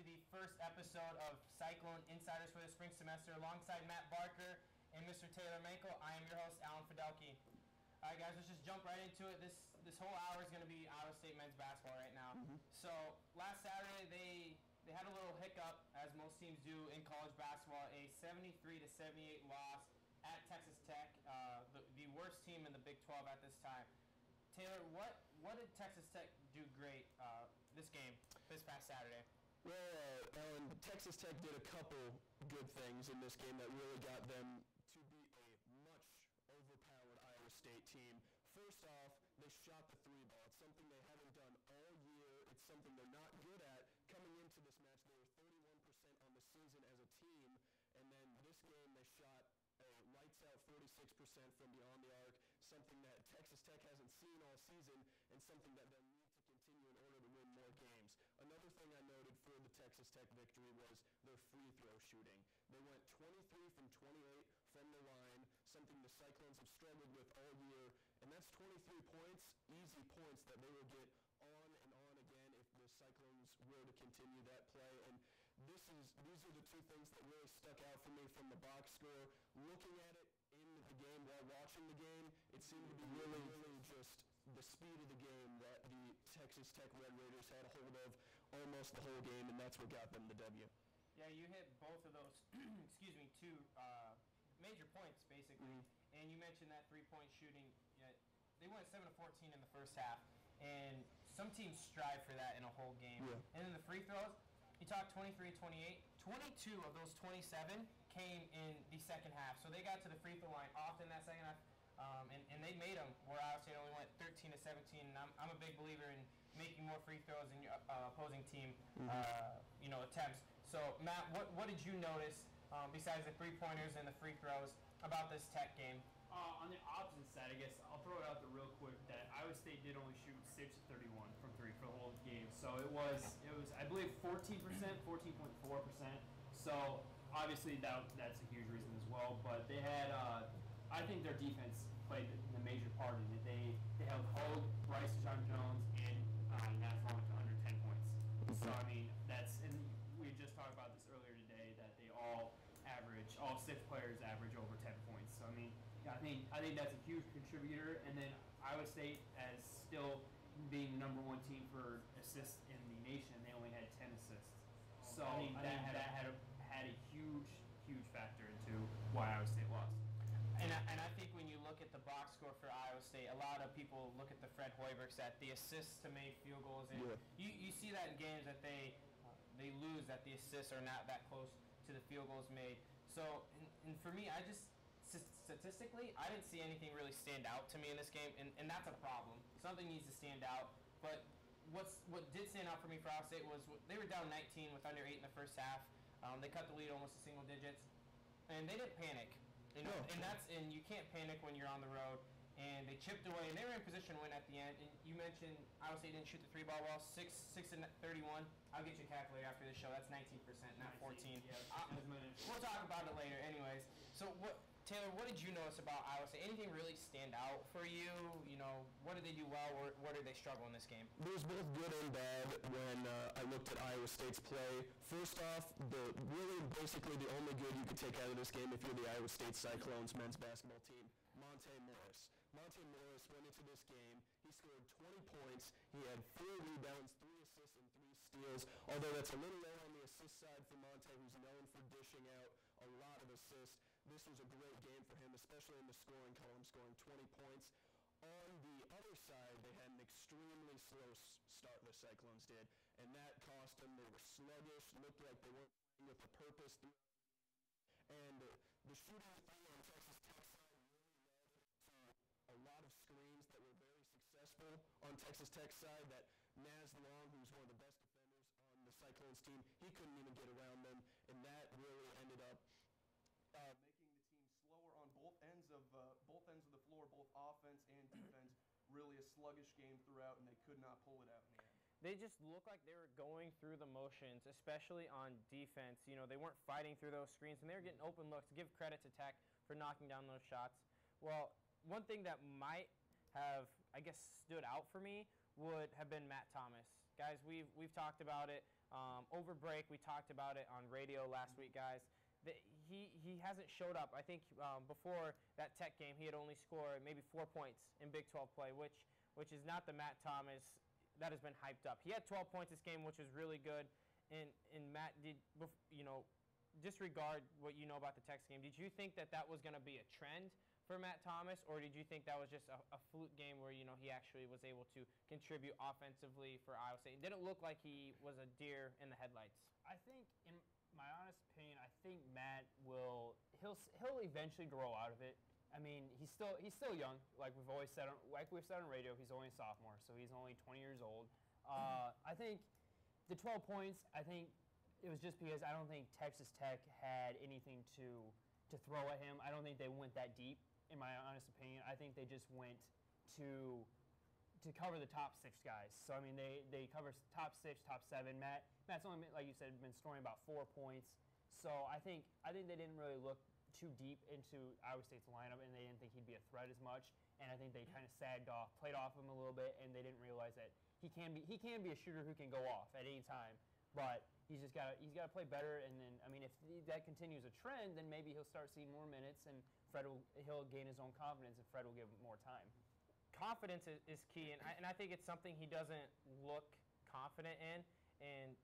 the first episode of Cyclone Insiders for the spring semester. Alongside Matt Barker and Mr. Taylor Mankle, I am your host, Alan Fiddelke. All right, guys, let's just jump right into it. This whole hour is going to be Iowa State men's basketball right now. So last Saturday, they had a little hiccup, as most teams do in college basketball, a 73-78 loss at Texas Tech, the worst team in the Big 12 at this time. Taylor, what did Texas Tech do great this past Saturday? Well, Alan, Texas Tech did a couple good things in this game that really got them to be a much overpowered Iowa State team. First off, they shot the three ball. It's something they haven't done all year. It's something they're not good at. Coming into this match, they were 31% on the season as a team, and then this game they shot a lights-out 46% from beyond the arc, something that Texas Tech hasn't seen all season and something that they'll need to continue in order to win more games. Another thing I noted for the Texas Tech victory was their free throw shooting. They went 23 from 28 from the line, something the Cyclones have struggled with all year, and that's 23 points, easy points that they will get on and on again if the Cyclones were to continue that play. And these are the two things that really stuck out for me from the box score. Looking at it in the game while watching the game, it seemed to be really just the speed of the game that the Texas Tech Red Raiders had a hold of almost the whole game, and that's what got them the W. Yeah, you hit both of those, two major points, basically. And you mentioned that three-point shooting. They went 7-14 in the first half. And some teams strive for that in a whole game. Yeah. And then the free throws, you talk 23-28. 22 of those 27 came in the second half. So they got to the free throw line often that second half, and they made them, where Iowa State only went 13-17. And I'm a big believer in making more free throws in your opposing team attempts. So, Matt, what did you notice, besides the three-pointers and the free throws, about this Tech game? On the opposite side, I guess I'll throw it out there real quick that Iowa State did only shoot 6-31 from three for the whole game. So it was I believe 14%, 14.4%. So obviously that's a huge reason as well. But they had I think their defense played the major part in it. They held Bryce Jones and Nats Long to under 10 points. So I mean and we just talked about this earlier today that they all six players average over 10 points. So I mean, I think that's a huge contributor. And then Iowa State, as still being the #1 team for assists in the nation, they only had 10 assists. So I mean that had a huge factor into why Iowa State lost. And I think when you look at the box score for Iowa State, a lot of people look at the Fred Hoiberg stat, the assists to make field goals, and you see that in games that they lose, that the assists are not that close to the field goals made. So, and for me, statistically, I didn't see anything really stand out to me in this game, and that's a problem. Something needs to stand out. But what did stand out for me for Iowa State was they were down 19 with under 8 in the first half. They cut the lead almost to single digits, and they didn't panic. And you can't panic when you're on the road. And they chipped away, and they were in position to win at the end. And you mentioned Iowa State didn't shoot the three-ball well, 6-31. I'll get you a calculator after this show. That's 19%, not 14. We'll talk about it later anyways. So, Taylor, what did you notice about Iowa State? Anything really stand out for you? What did they do well, or where did they struggle in this game? There's both good and bad when I looked at Iowa State's play. First off, basically the only good you could take out of this game if you're the Iowa State Cyclones men's basketball team, Monte Morris. Monte Morris went into this game. He scored 20 points. He had 4 rebounds, 3 assists, and 3 steals, although that's a little low on the assist side for Monte, who's known for dishing out a lot of assists. This was a great game for him, especially in the scoring column, scoring 20 points. On the other side, they had an extremely slow start, the Cyclones did, and that cost them. They were sluggish, looked like they weren't playing with a purpose throughout the game. And the shooting on Texas Tech side really led to a lot of screens that were very successful on Texas Tech's side. That Naz Long, who's one of the best defenders on the Cyclones team, he couldn't even get around them, and that really ended up making the team slower on both ends of the floor, both offense and defense. Really a sluggish game throughout, and they could not pull it out in the end. They just looked like they were going through the motions, especially on defense. They weren't fighting through those screens, and they were getting open looks. Give credit to Tech for knocking down those shots. Well, one thing that might have, I guess, stood out for me would have been Matt Thomas. guys, we've talked about it over break. We talked about it on radio last week, guys. He hasn't showed up. I think before that Tech game, he had only scored maybe 4 points in Big 12 play, which is not the Matt Thomas that has been hyped up. He had 12 points this game, which was really good. And Matt, disregard what you know about the Texas game. Did you think that was going to be a trend for Matt Thomas, or did you think that was just a fluke game where he actually was able to contribute offensively for Iowa State? It didn't look like he was a deer in the headlights. I think, in my honest opinion, I think Matt he'll eventually grow out of it. I mean, he's still young. Like we've said on radio, he's only a sophomore, so he's only 20 years old. I think the 12 points, I think it was just because I don't think Texas Tech had anything to throw at him. I don't think they went that deep, in my honest opinion. I think they just went to cover the top 6 guys. So I mean, they cover top 6, top 7. Matt's only, like you said, been scoring about 4 points. So I think they didn't really look too deep into Iowa State's lineup, and they didn't think he'd be a threat as much. And I think they kind of played off him a little bit, and they didn't realize that he can be a shooter who can go off at any time. But he's got to play better. And then I mean, if that continues a trend, then maybe he'll start seeing more minutes, and he'll gain his own confidence, and Fred will give him more time. Confidence is key, and I think it's something he doesn't look confident in. And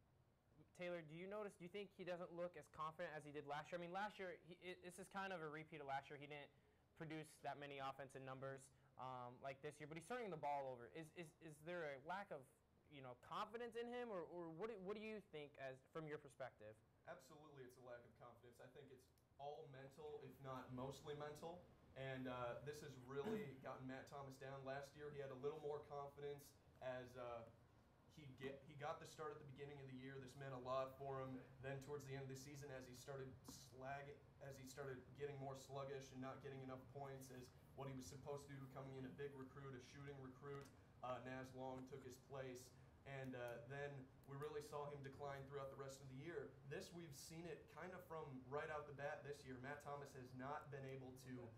Taylor, do you think he doesn't look as confident as he did last year? I mean, last year, this is kind of a repeat of last year. He didn't produce that many offensive numbers like this year, but he's turning the ball over. Is there a lack of confidence in him, or what do you think from your perspective? Absolutely, it's a lack of confidence. I think it's all mental, if not mostly mental. And this has really gotten Matt Thomas down. Last year, he had a little more confidence as he got the start at the beginning of the year. This meant a lot for him. Then towards the end of the season, as he started getting more sluggish and not getting enough points as what he was supposed to do, coming in a big recruit, a shooting recruit, Naz Long took his place. And then we really saw him decline throughout the rest of the year. We've seen it kind of from right out the bat this year. Matt Thomas has not been able to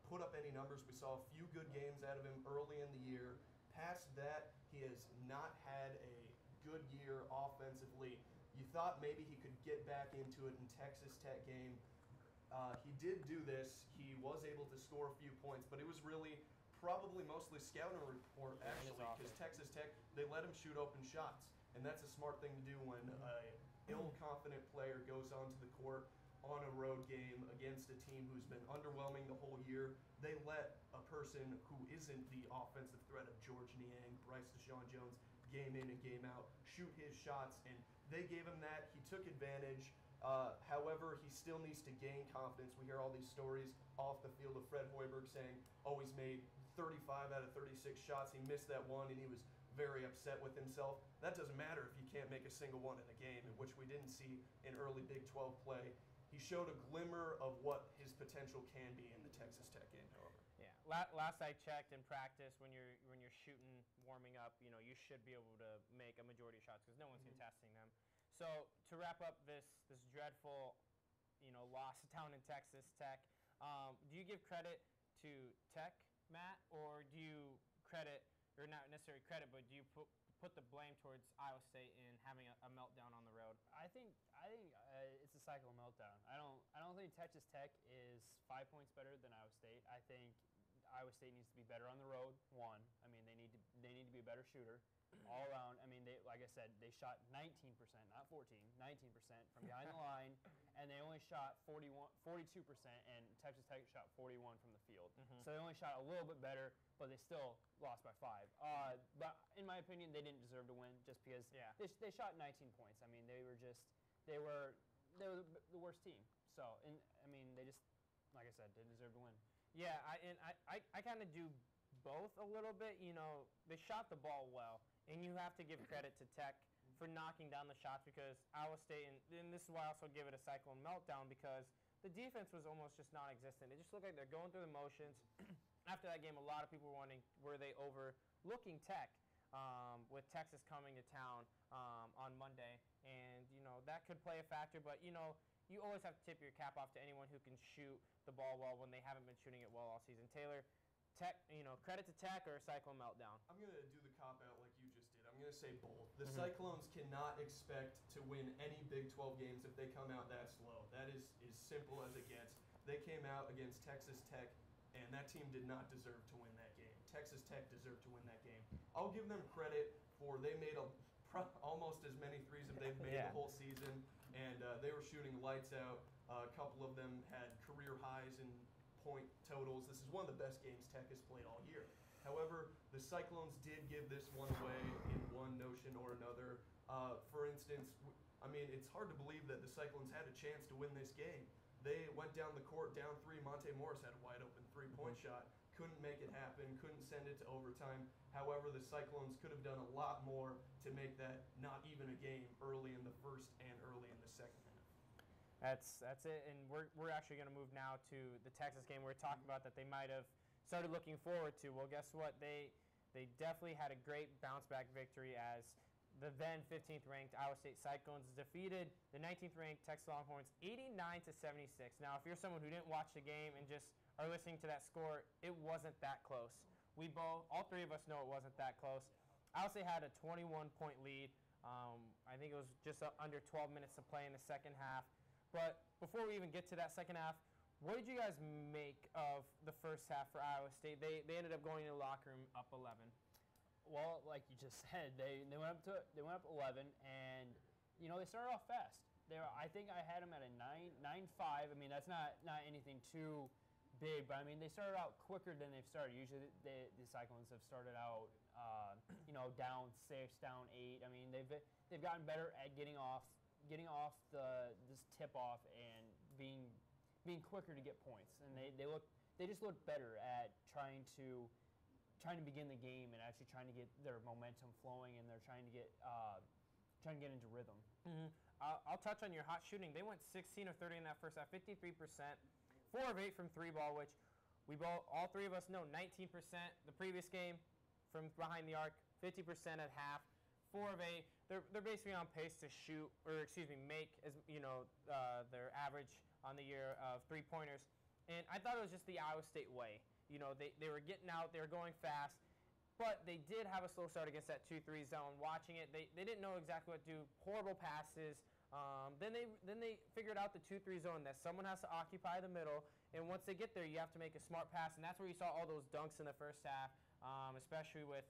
put up any numbers. We saw a few good games out of him early in the year. Past that, he has not had a good year offensively. You thought maybe he could get back into it in Texas Tech game. He did do this. He was able to score a few points, but it was really probably mostly scouting report, actually, because Texas Tech, they let him shoot open shots. And that's a smart thing to do when an ill-confident player goes onto the court on a road game against a team who's been underwhelming the whole year. They let a person who isn't the offensive threat of George Niang, Bryce Deshaun Jones, game in and game out, shoot his shots, and they gave him that. He took advantage. However, he still needs to gain confidence. We hear all these stories off the field of Fred Hoiberg saying, he's made 35 out of 36 shots. He missed that one, and he was very upset with himself. That doesn't matter if you can't make a single one in a game, which we didn't see in early Big 12 play. He showed a glimmer of what his potential can be in the Texas Tech game, however. Yeah. Last I checked in practice, when you're shooting, warming up, you should be able to make a majority of shots because no one's contesting them. So to wrap up this dreadful, loss down in Texas Tech, do you give credit to Tech, Matt, or do you credit, or not necessarily credit, but do you put the blame towards Iowa State in having a meltdown on the road? I think it's a cycle of meltdown. I don't think Texas Tech is 5 points better than Iowa State. I think Iowa State needs to be better on the road. One, I mean, they need to be a better shooter all around. I mean, like I said, they shot 19%, not 14, 19% from behind the line, and they only shot 42%, and Texas Tech shot 41 from the field. So they only shot a little bit better, but they still lost by 5. But in my opinion, they didn't deserve to win just because they shot 19 points. I mean, they were the worst team. So, I mean, they just, like I said, didn't deserve to win. Yeah, I kind of do both a little bit. They shot the ball well, and you have to give credit to Tech for knocking down the shots because Iowa State, and this is why I also give it a cyclone meltdown because the defense was almost just non-existent. It just looked like they're going through the motions. After that game, a lot of people were wondering, were they overlooking Tech with Texas coming to town on Monday? And, that could play a factor, but, you always have to tip your cap off to anyone who can shoot the ball well when they haven't been shooting it well all season. Taylor, Tech, credit to Tech or a cyclone meltdown? I'm going to do the cop-out like you just did. I'm going going to say both. The Cyclones cannot expect to win any Big 12 games if they come out that slow. That is as simple as it gets. They came out against Texas Tech, and that team did not deserve to win that game. Texas Tech deserved to win that game. I'll give them credit for they made almost as many threes as they've made the whole season, and they were shooting lights out. A couple of them had career highs in point totals. This is one of the best games Tech has played all year. However, the Cyclones did give this one away in one notion or another. For instance, I mean, it's hard to believe that the Cyclones had a chance to win this game. They went down the court, down 3. Monte Morris had a wide open three-point shot. Couldn't make it happen, couldn't send it to overtime. However, the Cyclones could have done a lot more to make that not even a game early in the first and early in the second half. That's it, and we're actually going to move now to the Texas game. We're talking about that they might have started looking forward to. Well, guess what? They definitely had a great bounce-back victory as the then 15th-ranked Iowa State Cyclones defeated the 19th-ranked Texas Longhorns 89-76. Now, if you're someone who didn't watch the game and just are listening to that score, it wasn't that close. All three of us know it wasn't that close. Iowa State had a 21-point lead. I think it was just under 12 minutes to play in the second half. But before we even get to that second half, what did you guys make of the first half for Iowa State? They ended up going in the locker room up 11. Well, like you just said, they went up 11, and they started off fast. I think I had them at a 9.5. I mean, that's not anything too big, but I mean they started out quicker than they've started. Usually the Cyclones have started out down 6, down 8. I mean they've gotten better at getting off this tip off and being quicker to get points, and they just look better at trying to begin the game and actually trying to get their momentum flowing, and they're trying to get into rhythm. I'll touch on your hot shooting. They went 16 of 30 in that first half, 53%, 4 of 8 from three ball, which all three of us know 19% the previous game from behind the arc, 50% at half, 4 of 8. They're basically on pace to make as their average on the year of 3-pointers. And I thought it was just the Iowa State way. They were getting out, they were going fast, but they did have a slow start against that 2-3 zone. Watching it, they didn't know exactly what to do. Horrible passes. Then they figured out the 2-3 zone, that someone has to occupy the middle, and once they get there, you have to make a smart pass, and that's where you saw all those dunks in the first half, especially with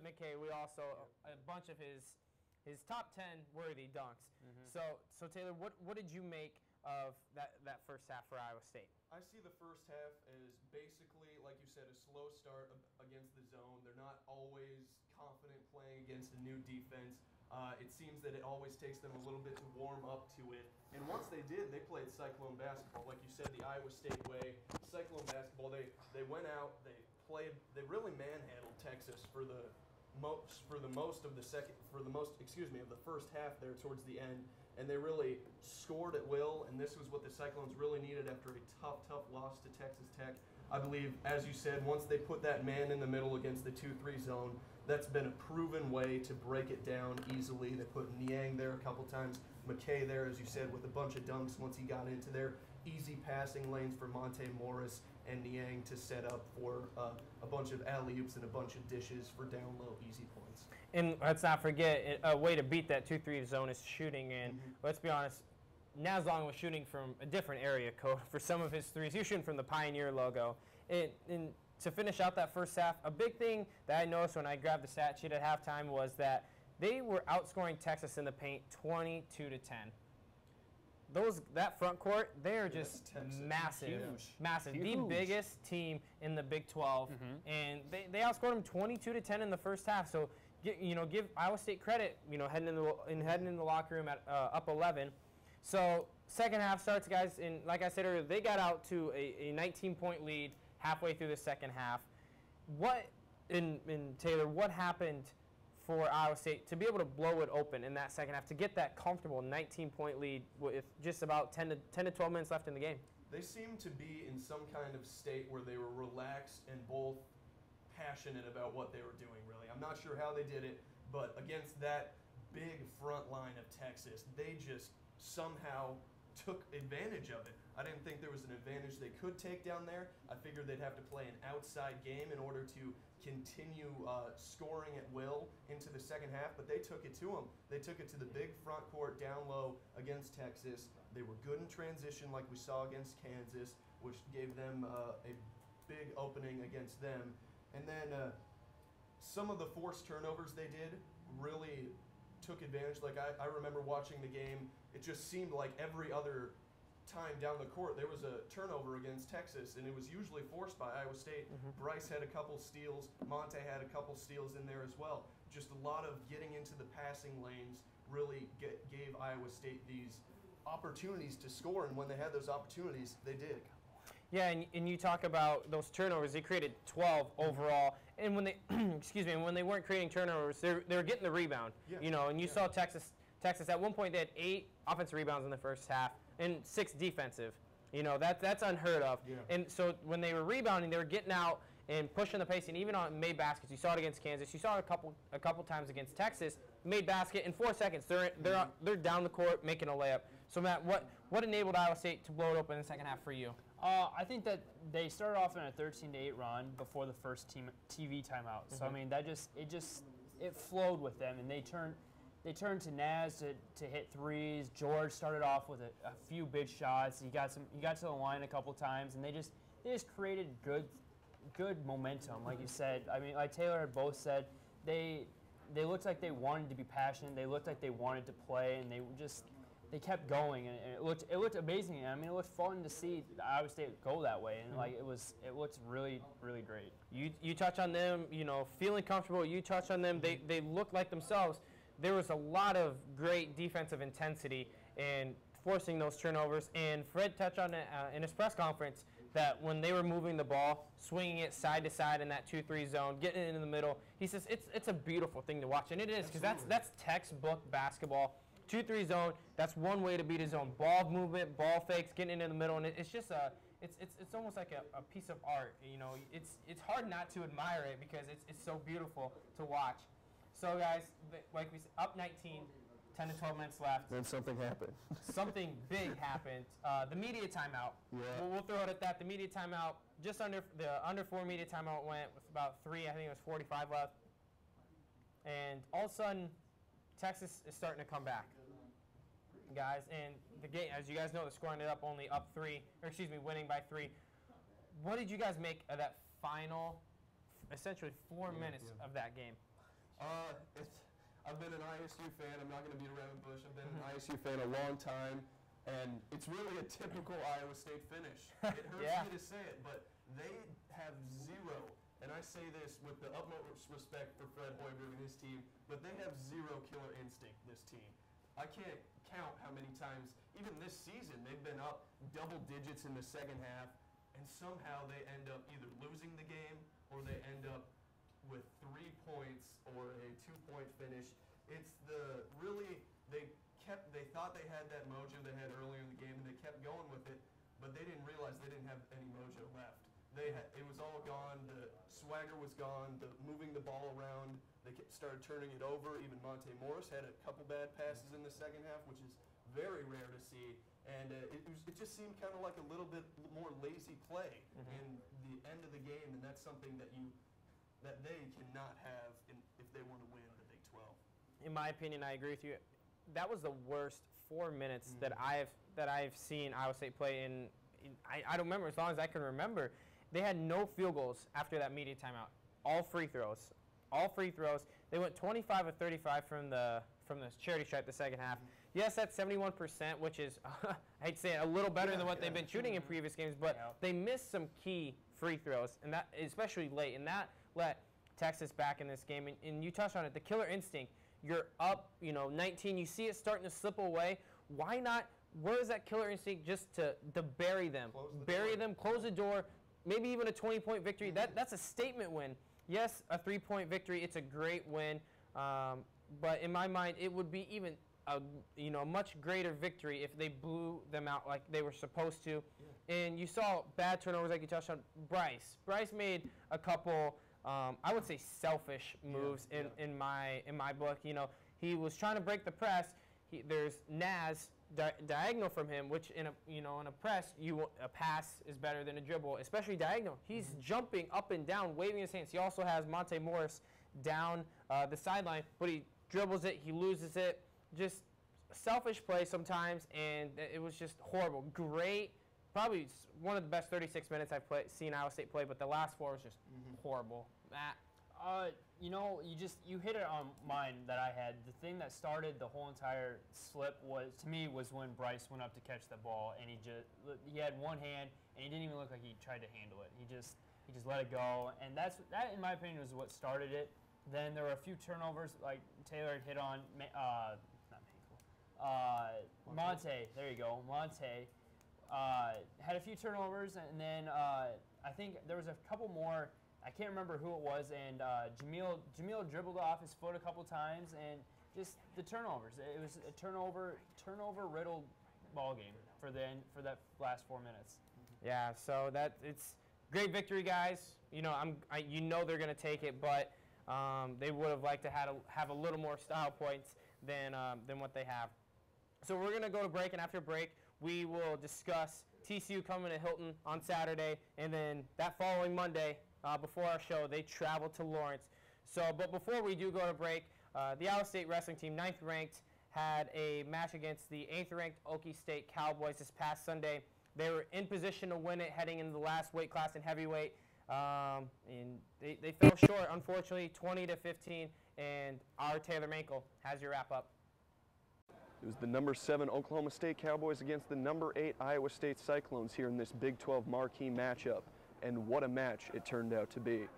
McKay. We also a bunch of his top 10 worthy dunks. So Taylor, what did you make of that first half for Iowa State? I see the first half as basically, like you said, a slow start against the zone. They're not always confident playing against a new defense. It seems that it always takes them a little bit to warm up to it. And once they did, they played Cyclone basketball. Like you said, the Iowa State way. Cyclone basketball, they went out, they really manhandled Texas for the most of the first half there towards the end. And they really scored at will, and this was what the Cyclones really needed after a tough loss to Texas Tech. I believe, as you said, once they put that man in the middle against the 2-3 zone, that's been a proven way to break it down easily. They put Niang there a couple times, McKay there, as you said, with a bunch of dunks once he got into there. Easy passing lanes for Monte Morris and Niang to set up for a bunch of alley-oops and a bunch of dishes for down low, easy points. And let's not forget, a way to beat that 2-3 zone is shooting. And let's be honest, Naz Long was shooting from a different area code for some of his threes. He was shooting from the Pioneer logo. And to finish out that first half, a big thing that I noticed when I grabbed the stat sheet at halftime was that they were outscoring Texas in the paint 22-10. That front court, they are just massive. Massive. Huge. The biggest team in the Big 12. And they outscored them 22-10 in the first half. So, give Iowa State credit, heading in the locker room at up 11. So, second half starts, guys, and like I said earlier, they got out to a 19-point lead halfway through the second half. Taylor, what happened for Iowa State to be able to blow it open in that second half, to get that comfortable 19-point lead with just about 10 to 12 minutes left in the game? They seemed to be in some kind of state where they were relaxed and both passionate about what they were doing, really. I'm not sure how they did it, but against that big front line of Texas, they just somehow took advantage of it. I didn't think there was an advantage they could take down there. I figured they'd have to play an outside game in order to continue scoring at will into the second half, but they took it to them. They took it to the big front court down low against Texas. They were good in transition like we saw against Kansas, which gave them a big opening against them. And then some of the forced turnovers they did really took advantage. Like I remember watching the game, it just seemed like every other time down the court there was a turnover against Texas, and it was usually forced by Iowa State. Bryce had a couple steals, Monte had a couple steals in there as well. Just a lot of getting into the passing lanes really gave Iowa State these opportunities to score, and when they had those opportunities, they did. Yeah, and you talk about those turnovers. They created 12 overall, and when they excuse me, and when they weren't creating turnovers, they were getting the rebound. Yeah. You know, and you saw Texas at one point they had 8 offensive rebounds in the first half and 6 defensive. You know, that's unheard of. Yeah. And so when they were rebounding, they were getting out and pushing the pace, and even on made baskets. You saw it against Kansas. You saw it a couple times against Texas. Made basket in 4 seconds. They're down the court making a layup. So Matt, what enabled Iowa State to blow it open in the second half for you? I think that they started off in a 13-8 run before the first TV timeout. So I mean, it flowed with them, and they turned to Naz to hit threes. George started off with a few big shots. He got to the line a couple times, and they just created good momentum, like you said. I mean, like Taylor had both said, they looked like they wanted to be passionate. They looked like they wanted to play, and they kept going, and it looked amazing. I mean, it looked fun to see Iowa State go that way, and like it looked really, really great. You touch on them, you know, feeling comfortable. You touch on them. They looked like themselves. There was a lot of great defensive intensity and forcing those turnovers. And Fred touched on it in his press conference that when they were moving the ball, swinging it side to side in that 2-3 zone, getting it in the middle, he says it's a beautiful thing to watch, and it is, because that's textbook basketball. 2-3 zone, that's one way to beat a zone. Ball movement, ball fakes, getting into the middle, and it's just it's almost like a piece of art. You know, it's hard not to admire it because it's so beautiful to watch. So guys, like we said, up 19, 10 to 12 minutes left. Then something happened. Something big happened. The media timeout. Yeah. We'll throw it at that. The media timeout, just under 4 media timeout went with about 3. I think it was 45 left. And all of a sudden, Texas is starting to come back, guys. And the game, as you guys know, the score ended up only up 3, or excuse me, winning by 3. What did you guys make of that final, essentially 4 minutes of that game? I've been an ISU fan. I'm not going to beat around the bush. I've been an ISU fan a long time, and it's really a typical Iowa State finish. It hurts me to say it, but they have zero, and I say this with the utmost respect for Fred Hoiberg and his team, but they have zero killer instinct, this team. I can't count how many times, even this season, they've been up double digits in the second half, and somehow they end up either losing the game or they end up with 3 points or a 2-point finish. It's they thought they had that mojo they had earlier in the game, and they kept going with it, but they didn't realize they didn't have any mojo left. It was all gone. The swagger was gone. The moving the ball around, they started turning it over. Even Monte Morris had a couple bad passes in the second half, which is very rare to see. And it just seemed kind of like a little bit more lazy play in the end of the game, and that's something that they cannot have if they want to win the Big 12. In my opinion, I agree with you. That was the worst 4 minutes that I've seen Iowa State play in. I don't remember, as long as I can remember. They had no field goals after that media timeout. All free throws. They went 25 of 35 from the charity stripe the second half. Yes, that's 71%, which is, I hate to say it, a little better than what they've been shooting in previous games, but they missed some key free throws, and that especially late, and that let Texas back in this game. And you touched on it, the killer instinct. You're up, 19. You see it starting to slip away. Why not? Where is that killer instinct just to bury them? Close the door, maybe even a 20-point victory. That's a statement win. Yes, a 3-point victory. It's a great win. But in my mind, it would be even a much greater victory if they blew them out like they were supposed to. Yeah. And you saw bad turnovers like you touched on. Bryce made a couple, I would say, selfish moves in my book. He was trying to break the press. There's Naz diagonal from him, which in a press, a pass is better than a dribble, especially diagonal. He's jumping up and down, waving his hands. He also has Monte Morris down the sideline, but he dribbles it, he loses it. Just selfish play sometimes, and it was just horrible. Great, probably one of the best 36 minutes I've seen Iowa State play, but the last 4 was just horrible. Matt? You hit it on mine that I had. The thing that started the whole entire slip was when Bryce went up to catch the ball, and he had one hand, and he didn't even look like he tried to handle it. He just let it go, and that in my opinion was what started it. Then there were a few turnovers, like Taylor had hit on, Monte. There you go, Monte had a few turnovers, and then I think there was a couple more. I can't remember who it was, and Jamil dribbled off his foot a couple times, and just the turnovers. It was a turnover-riddled ball game for that last 4 minutes. Yeah, so it's great victory, guys. You know they're going to take it, but they would have liked to have a little more style points than what they have. So we're going to go to break, and after break, we will discuss TCU coming to Hilton on Saturday, and then that following Monday, before our show, they travel to Lawrence. But before we do go to break, the Iowa State wrestling team, 9th ranked, had a match against the 8th ranked Okie State Cowboys this past Sunday. They were in position to win it heading into the last weight class in heavyweight. And they fell short, unfortunately, 20-15. And our Taylor Mankle has your wrap up. It was the number 7 Oklahoma State Cowboys against the number 8 Iowa State Cyclones here in this Big 12 marquee matchup. And what a match it turned out to be.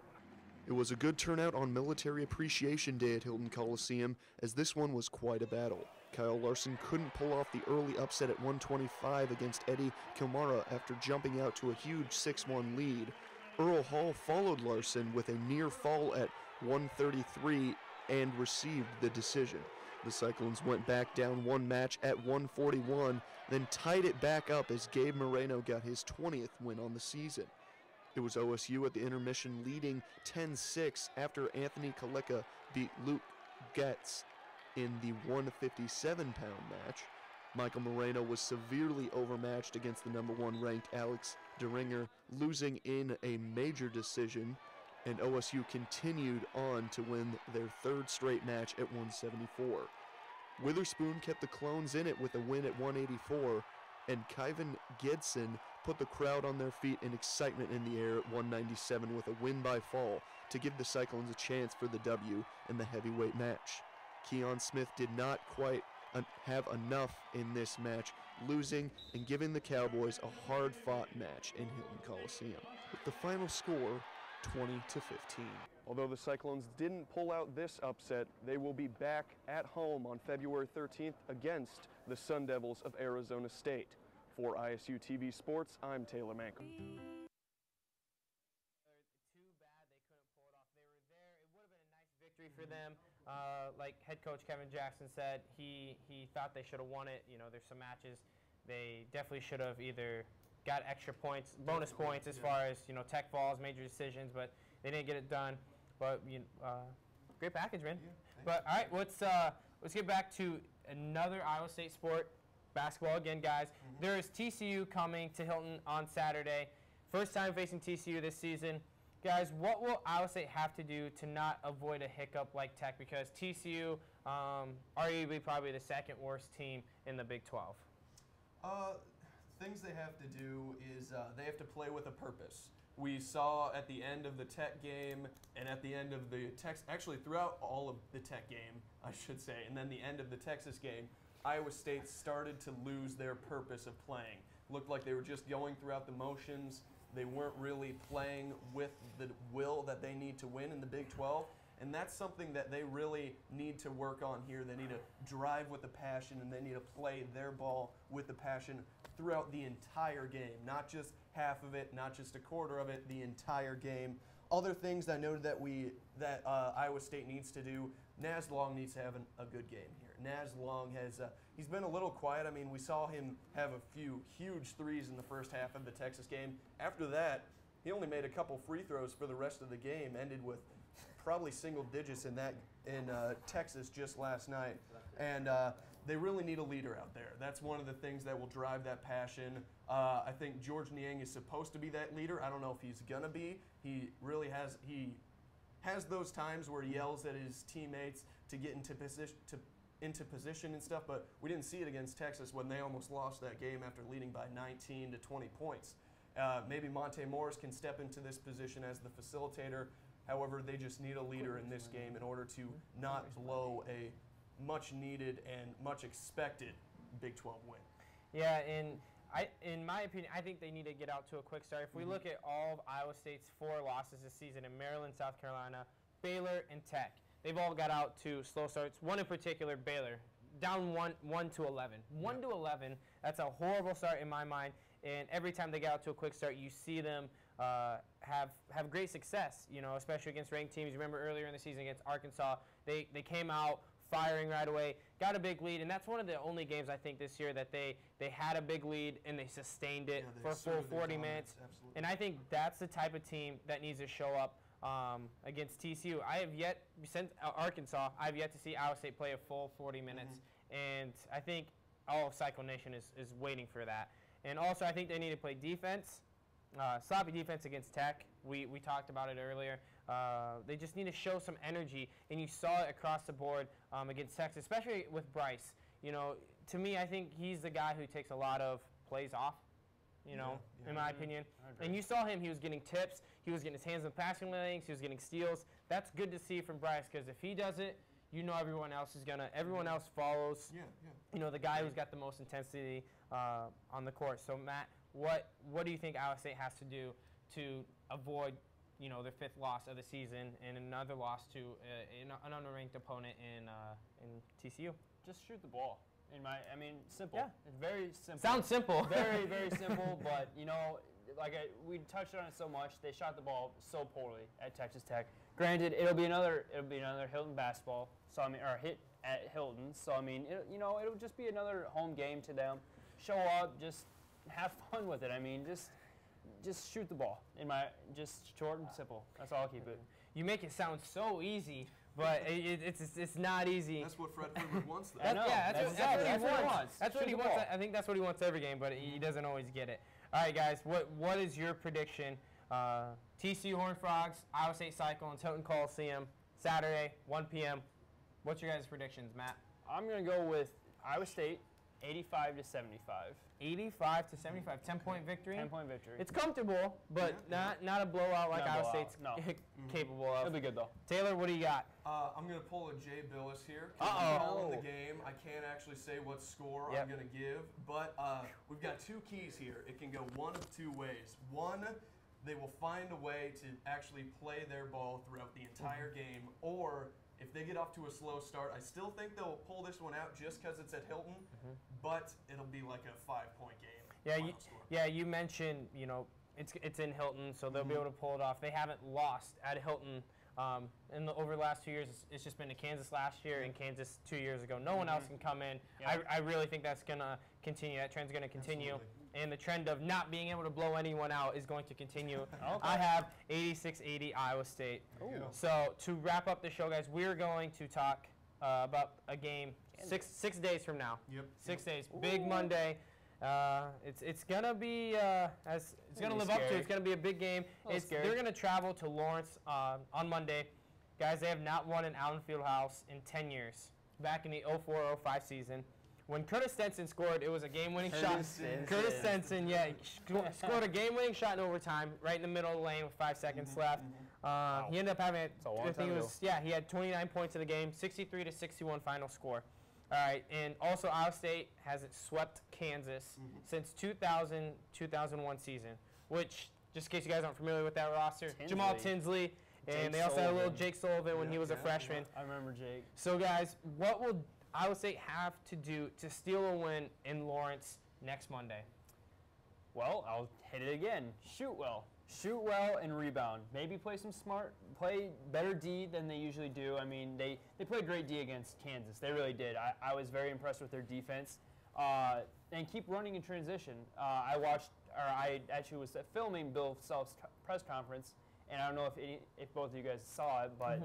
It was a good turnout on Military Appreciation Day at Hilton Coliseum, as this one was quite a battle. Kyle Larson couldn't pull off the early upset at 125 against Eddie Kilmara after jumping out to a huge 6-1 lead. Earl Hall followed Larson with a near fall at 133 and received the decision. The Cyclones went back down one match at 141, then tied it back up as Gabe Moreno got his 20th win on the season. It was OSU at the intermission leading 10-6 after Anthony Kaleka beat Luke Getz in the 157-pound match. Michael Moreno was severely overmatched against the number 1 ranked Alex DeRinger, losing in a major decision, and OSU continued on to win their 3rd straight match at 174. Witherspoon kept the Clones in it with a win at 184, and Kyvan Gedson put the crowd on their feet in excitement in the air at 197 with a win by fall to give the Cyclones a chance for the W in the heavyweight match. Keon Smith did not quite have enough in this match, losing and giving the Cowboys a hard-fought match in Hilton Coliseum, with the final score 20-15. Although the Cyclones didn't pull out this upset, they will be back at home on February 13th against the Sun Devils of Arizona State. For ISU TV Sports, I'm Taylor Mankle. Too bad they couldn't pull it off. They were there. It would have been a nice victory for them. Like head coach Kevin Jackson said, he thought they should have won it. There's some matches they definitely should have either got extra points, bonus points as far as tech falls, major decisions, but they didn't get it done. But great package, man. But all right, let's get back to another Iowa State sport. Basketball again, guys. There is TCU coming to Hilton on Saturday. First time facing TCU this season. Guys, what will Iowa State have to do to not avoid a hiccup like Tech? Because TCU, arguably probably the 2nd worst team in the Big 12. Things they have to do is they have to play with a purpose. We saw at the end of the Tech game and at the end of the actually throughout all of the Tech game, I should say, and then the end of the Texas game, Iowa State started to lose their purpose of playing. Looked like they were just going throughout the motions. They weren't really playing with the will that they need to win in the Big 12. And that's something that they really need to work on here. They need to drive with the passion, and they need to play their ball with the passion throughout the entire game. Not just half of it, not just a quarter of it, the entire game. Other things I noted that Iowa State needs to do, Naz Long needs to have a good game here. Naz Long he's been a little quiet. I mean, we saw him have a few huge threes in the first half of the Texas game. After that, he only made a couple free throws for the rest of the game, ended with probably single digits in Texas just last night, and they really need a leader out there. That's one of the things that will drive that passion. I think George Niang is supposed to be that leader. I don't know if he's gonna be. He really has. He has those times where he yells at his teammates to get into position and stuff, but we didn't see it against Texas when they almost lost that game after leading by 19 to 20 points. Maybe Monte Morris can step into this position as the facilitator. However, they just need a leader in this game in order to not blow a much needed and much expected Big 12 win. Yeah, in my opinion, I think they need to get out to a quick start. If we look at all of Iowa State's 4 losses this season in Maryland, South Carolina, Baylor, and Tech, they've all got out to slow starts. One in particular, Baylor, down 1 to 11. 1 to 11, that's a horrible start in my mind. And every time they get out to a quick start, you see them have great success, you know, especially against ranked teams. You remember earlier in the season against Arkansas, they came out firing right away, got a big lead, and that's one of the only games I think this year that they had a big lead and they sustained it for a full 40 minutes. Absolutely. And I think that's the type of team that needs to show up against TCU. I have yet, since Arkansas, I've yet to see Iowa State play a full 40 minutes, and I think all of Cycle Nation is waiting for that. And also, I think they need to play defense, sloppy defense against Tech. We talked about it earlier. They just need to show some energy, and you saw it across the board against Texas, especially with Bryce. You know, to me, I think he's the guy who takes a lot of plays off, you know, in my opinion. And you saw him, he was getting tips, he was getting his hands in passing lanes, he was getting steals. That's good to see from Bryce, because if he does it, you know everyone else is gonna. Everyone else follows. You know, the guy who's got the most intensity on the court. So Matt, what do you think Iowa State has to do to avoid, you know, their 5th loss of the season and another loss to an unranked opponent in TCU? Just shoot the ball. I mean, simple. Yeah. It's very simple. Sounds simple. Very, very simple. But you know, we touched on it so much. They shot the ball so poorly at Texas Tech. Granted, it'll be another Hilton basketball. So I mean, or hit at Hilton. So I mean, it'll just be another home game to them. Show up, just have fun with it. I mean, just shoot the ball. Just short and simple. That's all I'll keep it. You make it sound so easy, but it's not easy. That's what Fred Freeman wants, though. I know. That's what he wants. That's what Shoot he the wants. ball. I think that's what he wants every game, but he doesn't always get it. All right, guys, what is your prediction? TCU Horned Frogs, Iowa State Cyclones, Hilton Coliseum, Saturday, 1 p.m. What's your guys' predictions, Matt? I'm gonna go with Iowa State, 85 to 75. 85 to 75, 10-point victory. 10-point victory. It's comfortable, but not a blowout like Not a Iowa blowout, State's no. capable of. It'll be good though. Taylor, what do you got? I'm going to pull a Jay Billis here. 'Cause Uh-oh. I'm calling the game. I can't actually say what score Yep. I'm going to give, but we've got 2 keys here. It can go one of 2 ways. One, they will find a way to actually play their ball throughout the entire game, or if they get off to a slow start, I still think they'll pull this one out just because it's at Hilton, but it'll be like a 5-point game. You mentioned, you know, it's in Hilton, so they'll be able to pull it off. They haven't lost at Hilton over the last 2 years. It's just been to Kansas last year and Kansas 2 years ago. No one else can come in. Yeah. I really think that's going to continue. That trend's going to continue. Absolutely. And the trend of not being able to blow anyone out is going to continue. Okay. I have 86-80 Iowa State. Ooh. So to wrap up the show, guys, we're going to talk about a game 6 days from now. Yep. 6 days. Big Monday. It's gonna be it's gonna live up to. It's gonna be a big game. They're gonna travel to Lawrence on Monday. Guys, they have not won in Allen Fieldhouse in 10 years. Back in the 04-05 season, when Curtis Stenson scored, it was a game-winning shot. Curtis Stenson, scored a game-winning shot in overtime, right in the middle of the lane with 5 seconds left. He ended up having he had 29 points in the game, 63-61 final score. All right, and also Iowa State hasn't swept Kansas since 2000-2001 season, which, just in case you guys aren't familiar with that roster, Jamal Tinsley, and they also had a little Jake Sullivan when he was a freshman. I remember Jake. So, guys, what will Iowa State have to do to steal a win in Lawrence next Monday? Well, I'll hit it again. Shoot well. Shoot well and rebound. Maybe play better D than they usually do. I mean, they played great D against Kansas. They really did. I was very impressed with their defense. And keep running in transition. I actually was filming Bill Self's press conference, and I don't know if both of you guys saw it, but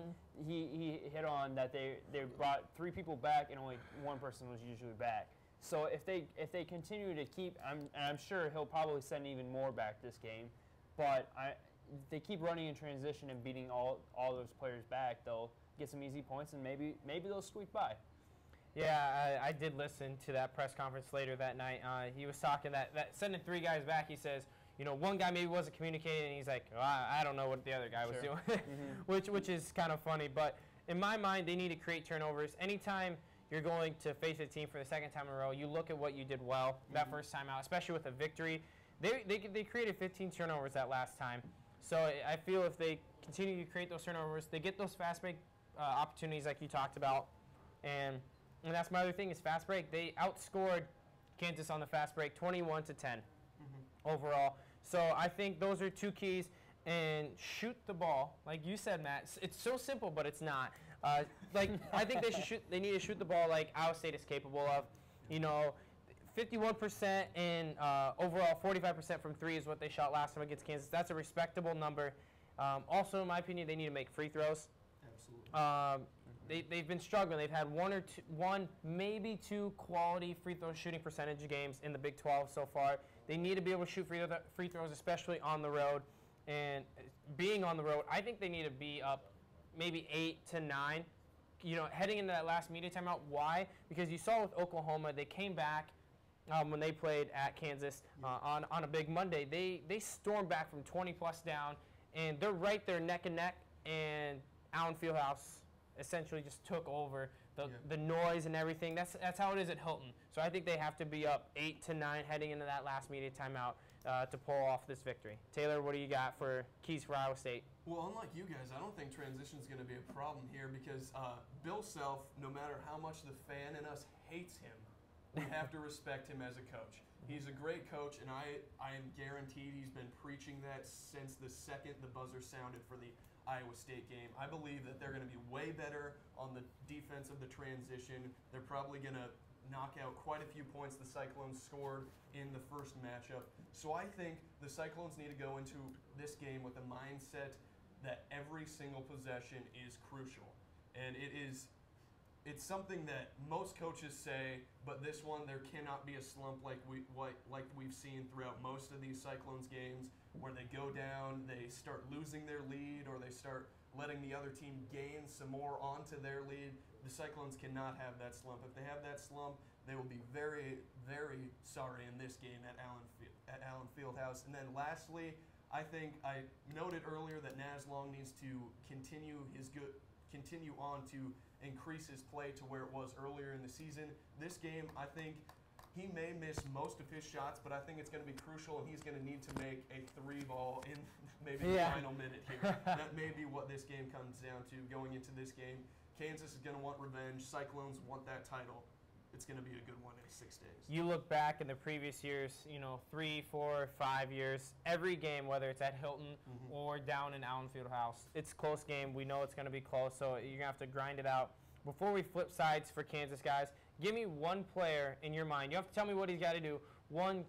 he hit on that they brought 3 people back and only 1 person was usually back. So if they continue to keep, I'm sure he'll probably send even more back this game, but if they keep running in transition and beating all those players back, they'll get some easy points and maybe they'll squeak by. Yeah, I did listen to that press conference later that night. He was talking that sending 3 guys back, he says, one guy maybe wasn't communicating, and he's like, oh, I don't know what the other guy was doing, which is kind of funny. But in my mind, they need to create turnovers. Anytime you're going to face a team for the second time in a row, you look at what you did well that first time out, especially with a victory. They created 15 turnovers that last time. So I feel if they continue to create those turnovers, they get those fast break opportunities like you talked about. And that's my other thing is fast break. They outscored Kansas on the fast break 21-10 overall. So I think those are 2 keys. And shoot the ball, like you said, Matt. It's so simple, but it's not. I think they need to shoot the ball like Iowa State is capable of. 51% and overall 45% from 3 is what they shot last time against Kansas. That's a respectable number. Also, in my opinion, they need to make free throws. Absolutely. They've been struggling. They've had one, maybe 2 quality free throw shooting percentage games in the Big 12 so far. They need to be able to shoot free throws, especially on the road. And being on the road, I think they need to be up maybe 8 to 9. Heading into that last media timeout. Why? Because you saw with Oklahoma, they came back when they played at Kansas on a big Monday. They stormed back from 20-plus down, and they're right there neck and neck, and Allen Fieldhouse essentially just took over the noise and everything. That's how it is at Hilton. So I think they have to be up 8 to 9 heading into that last media timeout to pull off this victory. Taylor, what do you got for keys for Iowa State? Well, unlike you guys, I don't think transition is going to be a problem here because Bill Self, no matter how much the fan in us hates him, we have to respect him as a coach. He's a great coach, and I am guaranteed he's been preaching that since the second the buzzer sounded for the Iowa State game. I believe that they're going to be way better on the defense of the transition. They're probably going to knock out quite a few points the Cyclones scored in the first matchup. So I think the Cyclones need to go into this game with a mindset that every single possession is crucial. And it's something that most coaches say, but this one there cannot be a slump like we've seen throughout most of these Cyclones games where they go down, they start losing their lead, or they start letting the other team gain some more onto their lead. The Cyclones cannot have that slump. If they have that slump, they will be very, very sorry in this game at Allen Fieldhouse. And then lastly, I think I noted earlier that Naz Long needs to continue on to increase his play to where it was earlier in the season. This game, I think he may miss most of his shots, but I think it's going to be crucial, and he's going to need to make a 3-ball in maybe the final minute here. That may be what this game comes down to going into this game. Kansas is going to want revenge. Cyclones want that title. It's going to be a good one in 6 days. You look back in the previous years, 3, 4, 5 years, every game, whether it's at Hilton or down in Allen Fieldhouse, it's a close game. We know it's going to be close, so you're going to have to grind it out. Before we flip sides for Kansas, guys, give me one player in your mind. You have to tell me what he's got to do. One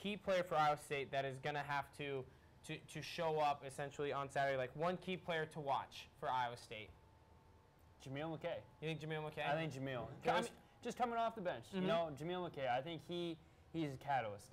key player for Iowa State that is going to have to show up essentially on Saturday, like one key player to watch for Iowa State. Jameel McKay. You think Jameel McKay? I think Jameel. Just coming off the bench, Jameel McKay. I think he's a catalyst.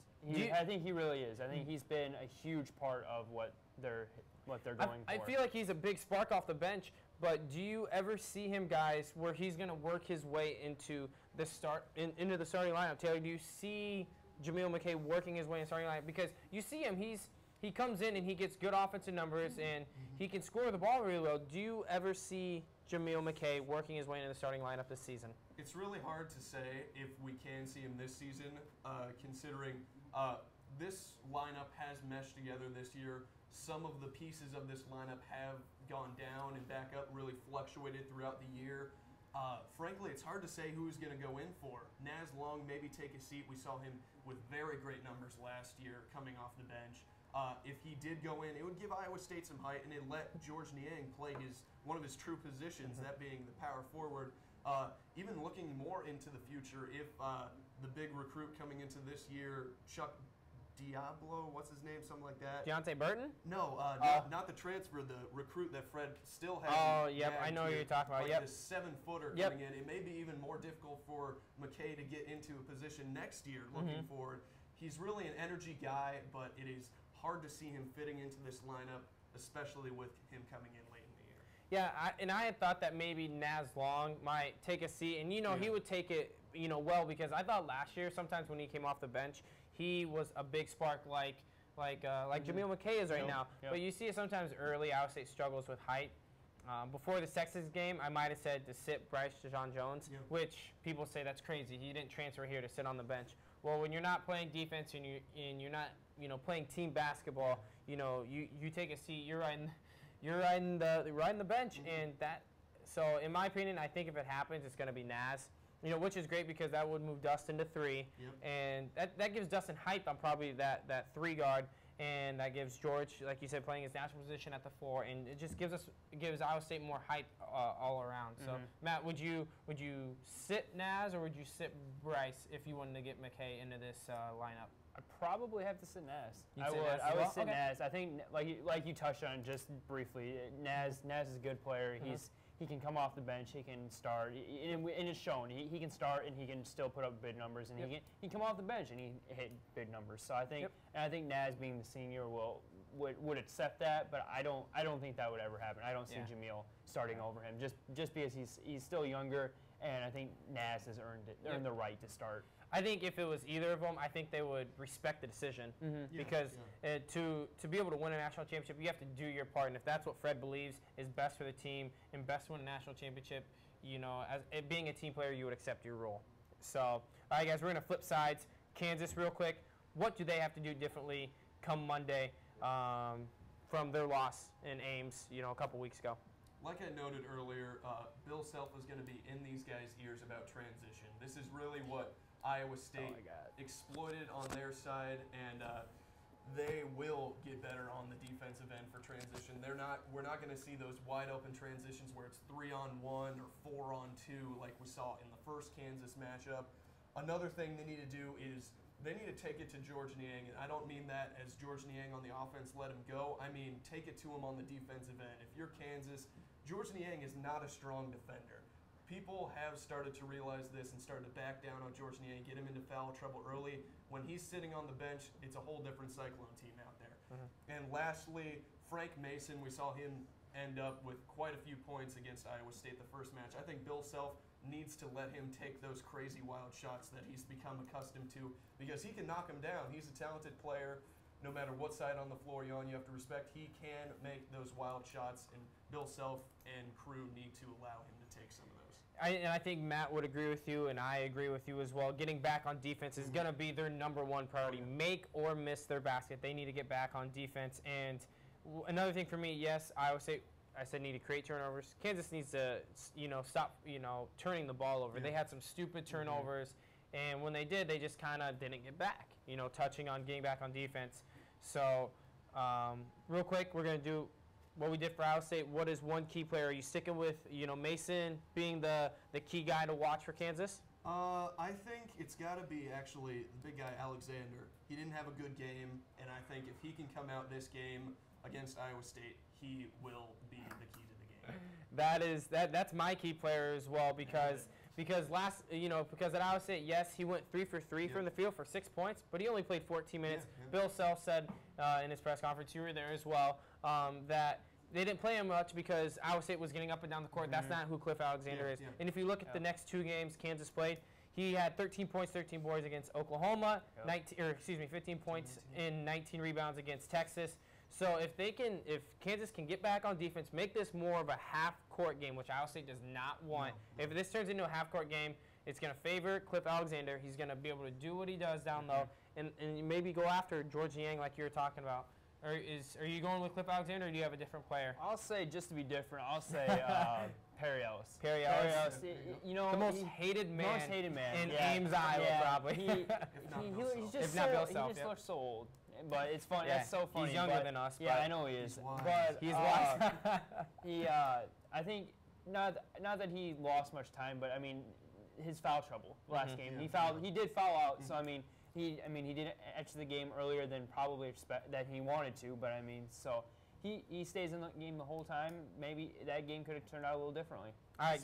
I think he really is. I think he's been a huge part of what they're going for. I feel like he's a big spark off the bench, but do you ever see him, guys, where he's going to work his way into the starting lineup? Taylor, do you see Jameel McKay working his way in the starting lineup? Because you see him, he comes in and he gets good offensive numbers and he can score the ball really well. Do you ever see Jameel McKay working his way into the starting lineup this season? It's really hard to say if we can see him this season, considering this lineup has meshed together this year. Some of the pieces of this lineup have gone down and back up, really fluctuated throughout the year. Frankly, it's hard to say who's going to go in for. Naz Long maybe take a seat. We saw him with very great numbers last year coming off the bench. If he did go in, it would give Iowa State some height, and it let George Niang play one of his true positions, that being the power forward. Even looking more into the future, if the big recruit coming into this year, Chuck Diablo, what's his name, something like that. Deontay Burton? No, not the transfer, the recruit that Fred still has. Oh, yep, I know who you're talking about. Like Yep. this 7-footer coming in. It may be even more difficult for McKay to get into a position next year looking forward. He's really an energy guy, but it is hard to see him fitting into this lineup, especially with him coming in late in the year. Yeah, and I had thought that maybe Naz Long might take a seat, and he would take it, well, because I thought last year sometimes when he came off the bench, he was a big spark like Jameel McKay is right now. Yep. But you see it sometimes early. Iowa State struggles with height. Before the Texas game, I might have said to sit Bryce Jones, which people say that's crazy. He didn't transfer here to sit on the bench. Well, when you're not playing defense and you're not playing team basketball, you take a seat. You're riding the bench, and that. So in my opinion, I think if it happens, it's going to be Naz. Which is great because that would move Dustin to 3, and that gives Dustin height on probably that 3 guard, and that gives George, like you said, playing his natural position at the 4, and it just gives Iowa State more height all around. So Matt, would you sit Naz or would you sit Bryce if you wanted to get McKay into this lineup? I'd probably have to sit Naz. I would sit Naz. I think, like you touched on just briefly, Naz is a good player. He can come off the bench, he can start, and it's shown. He can start and he can still put up big numbers, and he can come off the bench and he hit big numbers. So I think Naz being the senior would accept that, but I don't think that would ever happen. I don't see Jameel starting over him just because he's still younger, and I think Naz has earned the right to start. I think if it was either of them, I think they would respect the decision because to be able to win a national championship, you have to do your part. And if that's what Fred believes is best for the team and best to win a national championship, as being a team player, you would accept your role. So, all right, guys, we're going to flip sides. Kansas, real quick, what do they have to do differently come Monday from their loss in Ames, a couple weeks ago? Like I noted earlier, Bill Self is going to be in these guys' ears about transition. This is really what Iowa State exploited on their side, and they will get better on the defensive end for transition. We're not going to see those wide open transitions where it's 3-on-1 or 4-on-2 like we saw in the first Kansas matchup. Another thing they need to do is they need to take it to George Niang, and I don't mean that as George Niang on the offense let him go. I mean take it to him on the defensive end. If you're Kansas, George Niang is not a strong defender. People have started to realize this and started to back down on George Niang, get him into foul trouble early. When he's sitting on the bench, it's a whole different Cyclone team out there. And lastly, Frank Mason, we saw him end up with quite a few points against Iowa State the first match. I think Bill Self needs to let him take those crazy wild shots that he's become accustomed to because he can knock them down. He's a talented player. No matter what side on the floor you're on, you have to respect he can make those wild shots, and Bill Self and crew need to allow him to take some of those. I think Matt would agree with you, and I agree with you as well. Getting back on defense is going to be their number one priority. Make or miss their basket. They need to get back on defense. And another thing for me, yes, Iowa State, I said, need to create turnovers. Kansas needs to, stop, turning the ball over. They had some stupid turnovers, and when they did, they just kind of didn't get back, touching on getting back on defense. So, real quick, we're going to do what we did for Iowa State. What is one key player? Are you sticking with, Mason being the key guy to watch for Kansas? I think it's got to be actually the big guy, Alexander. He didn't have a good game, and I think if he can come out this game against Iowa State, he will be the key to the game. That's my key player as well because at Iowa State, yes, he went 3 for 3 from the field for 6 points, but he only played 14 minutes. Bill Self said in his press conference, you were there as well, that they didn't play him much because Iowa State was getting up and down the court. That's not who Cliff Alexander is. And if you look at the next 2 games Kansas played, he had 13 points, 13 boards against Oklahoma, 15 points and 19 rebounds against Texas. So if Kansas can get back on defense, make this more of a half-court game, which Iowa State does not want. If this turns into a half-court game, it's going to favor Cliff Alexander. He's going to be able to do what he does down low, and maybe go after George Niang like you were talking about. Are you going with Cliff Alexander, or do you have a different player? I'll say, just to be different, I'll say Perry Ellis. Perry Ellis. The most hated man in Ames, Iowa, probably. He just looks so old. But it's funny. That's so funny. He's younger than us. Yeah, I know he is. He's wise. I think not that he lost much time, but I mean, his foul trouble last game. Yeah. He did foul out. So I mean he didn't exit the game earlier than probably that he wanted to. But I mean, so he stays in the game the whole time. Maybe that game could have turned out a little differently. All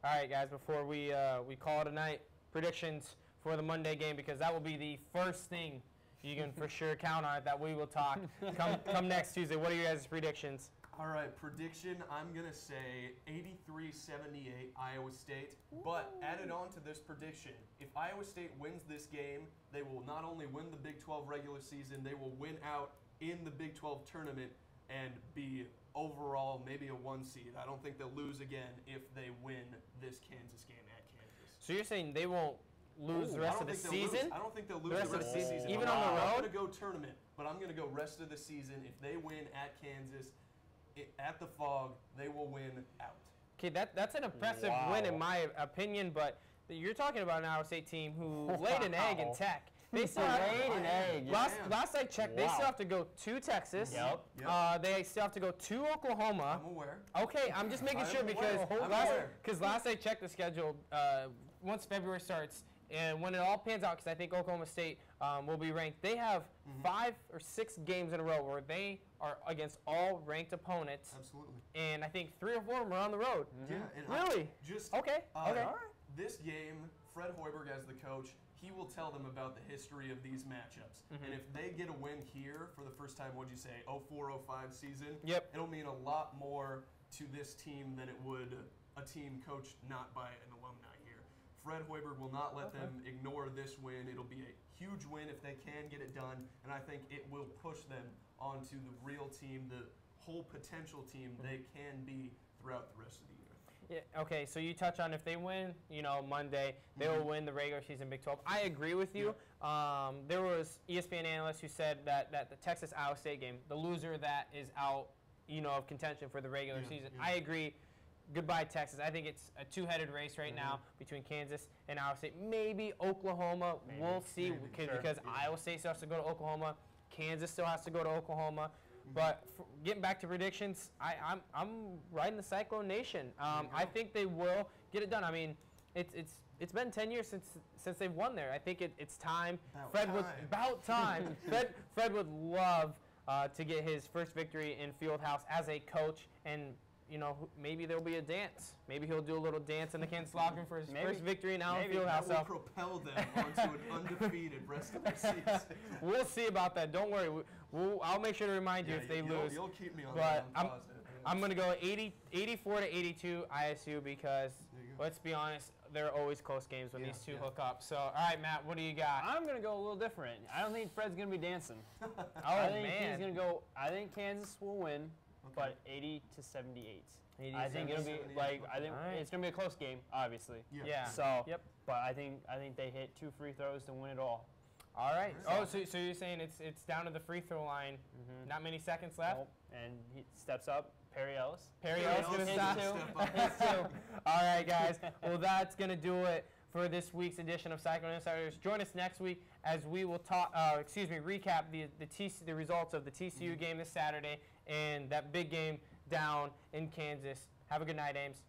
right, guys. Before we call it a night, predictions for the Monday game, because that will be the first thing you can for sure count on that we will talk come next Tuesday. What are your guys' predictions? All right, prediction, I'm going to say 83-78 Iowa State. But added on to this prediction, if Iowa State wins this game, they will not only win the Big 12 regular season, they will win out in the Big 12 tournament and be overall maybe a 1 seed. I don't think they'll lose again if they win this Kansas game at Kansas. So you're saying they won't lose the rest of the season? I don't think they'll lose the rest of the season. Even on the road? I'm going to go tournament, but I'm going to go rest of the season. If they win at Kansas, at the Fog, they will win out. Okay, that's an impressive win in my opinion, but you're talking about an Iowa State team who laid an egg in Tech. They still laid an egg. Last I checked, they still have to go to Texas. Yep. They still have to go to Oklahoma. I'm aware. Okay, I'm just making sure because last I checked the schedule, once February starts, and when it all pans out, because I think Oklahoma State will be ranked, they have 5 or 6 games in a row where they are against all ranked opponents. Absolutely. And I think 3 or 4 of them are on the road. Yeah. And Really? Okay. All right. This game, Fred Hoiberg as the coach, he will tell them about the history of these matchups. And if they get a win here for the first time, what'd you say, 04-05 season? Yep. It'll mean a lot more to this team than it would a team coached not by an alumni here. Fred Hoiberg will not let them ignore this win. It'll be a huge win if they can get it done, and I think it will push them onto the real team, the whole potential team they can be throughout the rest of the year. Yeah, okay, so you touch on if they win, Monday, they will win the regular season Big 12. I agree with you. There was ESPN analysts who said that the Texas-Iowa State game, the loser that is out, of contention for the regular season. I agree. Goodbye, Texas. I think it's a two-headed race right now between Kansas and Iowa State. Maybe Oklahoma. We'll see because Iowa State still has to go to Oklahoma. Kansas still has to go to Oklahoma. But getting back to predictions, I'm riding the Cyclone Nation. I think they will get it done. I mean, it's been 10 years since they've won there. I think it's time. About time. Fred would love to get his first victory in Fieldhouse as a coach, and maybe there'll be a dance. Maybe he'll do a little dance in the Kansas locker room for his first victory in Allen Fieldhouse. That will propel them onto an undefeated rest of the season. We'll see about that. Don't worry. I'll make sure to remind you if they lose. You'll keep me on that. I'm I'm going to go 84-82 ISU because, let's be honest, there are always close games when these two hook up. So, all right, Matt, what do you got? I'm going to go a little different. I don't think Fred's going to be dancing. I think Kansas will win. But 80-78. I think it'll be it's gonna be a close game, obviously. Yeah. So, but I think they hit 2 free throws to win it all. All right. Oh, so you're saying it's down to the free throw line. Not many seconds left. Nope. And he steps up. Perry Ellis. Perry Ellis gonna stop. His two. All right, guys. Well, that's gonna do it for this week's edition of Cyclone Insiders. Join us next week as we will recap the results of the TCU game this Saturday and that big game down in Kansas. Have a good night, Ames.